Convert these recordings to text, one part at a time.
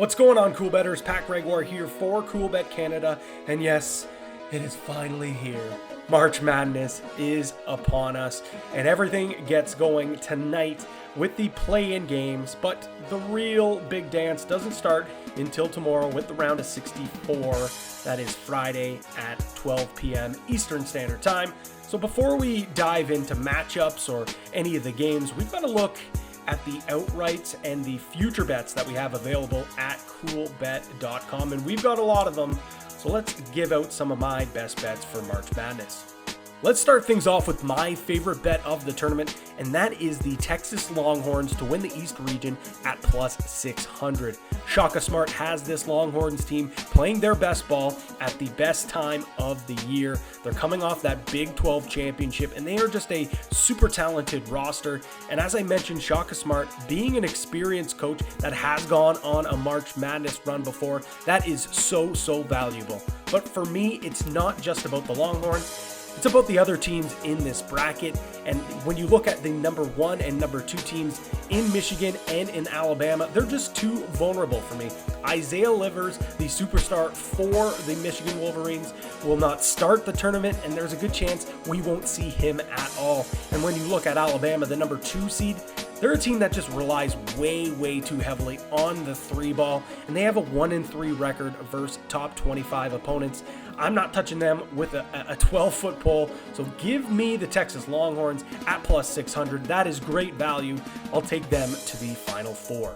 What's going on, Cool Betters? Pat Gregoire here for Coolbet Canada, and yes, it is finally here. March Madness is upon us, and everything gets going tonight with the play-in games, but the real big dance doesn't start until tomorrow with the round of 64. That is Friday at 12 p.m. Eastern Standard Time. So before we dive into matchups or any of the games, we've got to look at the outrights and the future bets that we have available at Coolbet.com, and we've got a lot of them. So let's give out some of my best bets for March Madness. Let's start things off with my favorite bet of the tournament, and that is the Texas Longhorns to win the East region at plus 600. Shaka Smart has this Longhorns team playing their best ball at the best time of the year. They're coming off that Big 12 championship, and they are just a super talented roster. And as I mentioned, Shaka Smart, being an experienced coach that has gone on a March Madness run before, that is so valuable. But for me, it's not just about the Longhorns. It's about the other teams in this bracket, and when you look at the number 1 and number 2 teams in Michigan and in Alabama, they're just too vulnerable for me. Isaiah Livers, the superstar for the Michigan Wolverines, will not start the tournament, and there's a good chance we won't see him at all. And when you look at Alabama, the number 2 seed, they're a team that just relies way too heavily on the 3-ball, and they have a 1-3 record versus top 25 opponents. I'm not touching them with a 12-foot pole, so give me the Texas Longhorns at plus 600. That is great value. I'll take them to the Final Four.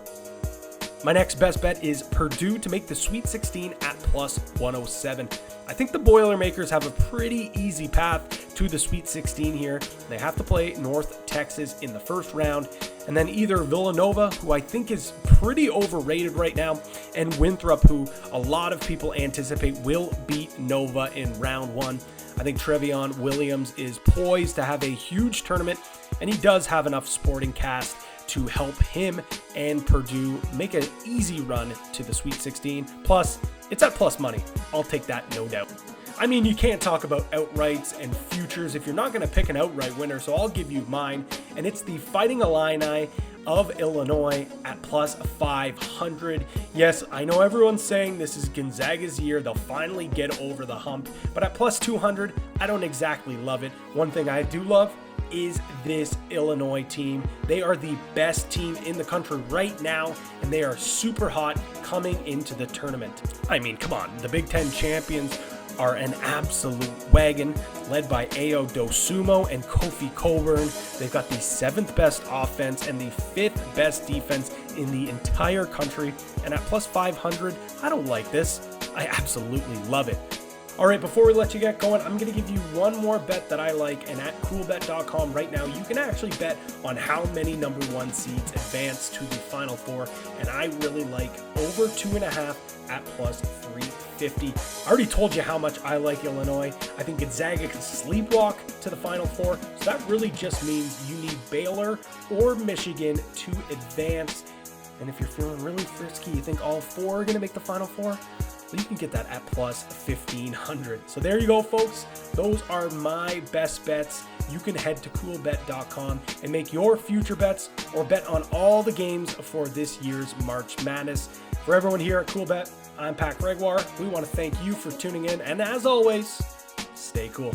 My next best bet is Purdue to make the Sweet 16 at plus 107. I think the Boilermakers have a pretty easy path to the Sweet 16 here. They have to play North Texas in the first round, and then either Villanova, who I think is pretty overrated right now, and Winthrop, who a lot of people anticipate will beat Nova in round 1. I think Trevion Williams is poised to have a huge tournament, and he does have enough supporting cast to help him and Purdue make an easy run to the Sweet 16. Plus, it's at plus money. I'll take that, no doubt. I mean, you can't talk about outrights and futures if you're not going to pick an outright winner, so I'll give you mine, and it's the Fighting Illini of Illinois at plus 500. Yes, I know everyone's saying this is Gonzaga's year. They'll finally get over the hump, but at plus 200, I don't exactly love it. One thing I do love is this Illinois team. They are the best team in the country right now, and they are super hot coming into the tournament. I mean, come on, the Big Ten champions are an absolute wagon, led by Ayo Dosunmu and Kofi Cockburn. They've got the 7th best offense and the 5th best defense in the entire country, and at plus 500, I don't like this. I absolutely love it. All right, before we let you get going, I'm going to give you one more bet that I like, and at Coolbet.com right now, you can actually bet on how many number 1 seeds advance to the Final Four, and I really like over 2.5 at plus 350. I already told you how much I like Illinois. I think Gonzaga can sleepwalk to the Final Four, so that really just means you need Baylor or Michigan to advance, and if you're feeling really frisky, you think all 4 are going to make the Final Four, you can get that at plus 1,500. So there you go, folks. Those are my best bets. You can head to Coolbet.com and make your future bets or bet on all the games for this year's March Madness. For everyone here at Coolbet, I'm Pat Gregoire. We want to thank you for tuning in, and as always, stay cool.